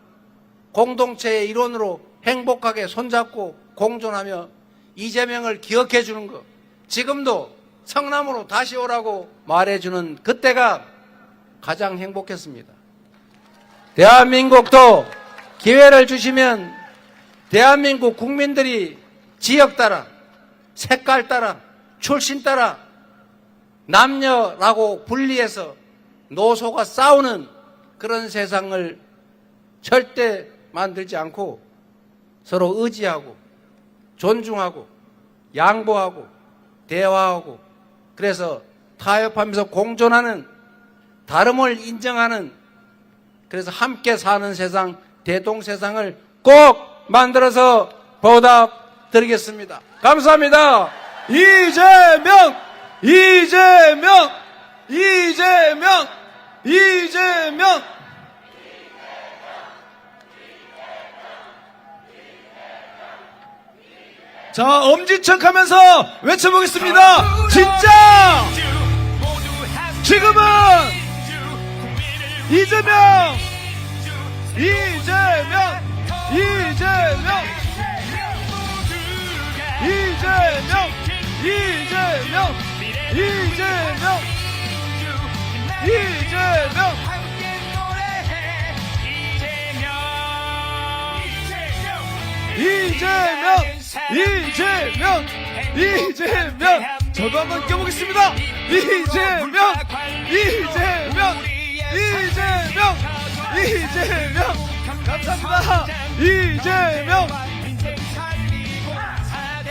공동체의 일원으로 행복하게 손잡고 공존하며 이재명을 기억해 주는 것, 지금도 성남으로 다시 오라고 말해주는 그때가 가장 행복했습니다. 대한민국도 기회를 주시면 대한민국 국민들이 지역 따라, 색깔 따라, 출신 따라 남녀라고 분리해서 노소가 싸우는 그런 세상을 절대 만들지 않고 서로 의지하고 존중하고 양보하고 대화하고, 그래서 타협하면서 공존하는, 다름을 인정하는, 그래서 함께 사는 세상, 대동세상을 꼭 만들어서 보답드리겠습니다. 감사합니다. 이재명! 이재명! 이재명! 이재명! 자, 엄지척하면서 외쳐보겠습니다. 진짜! 지금은 이재명! 이재명! 이재명 이재명 이재명 이재명 저도 한번 껴보겠습니다. 이재명 이재명 이재명 이재명 감사합니다. 이재명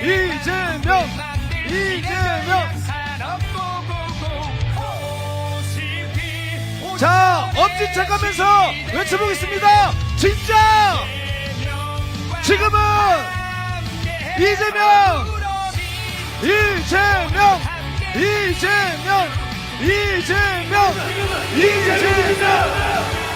이재명 이재명 자 엄지척하면서 외쳐보겠습니다. 진짜 지금은 이재명 이재명 이재명 이재명 이재명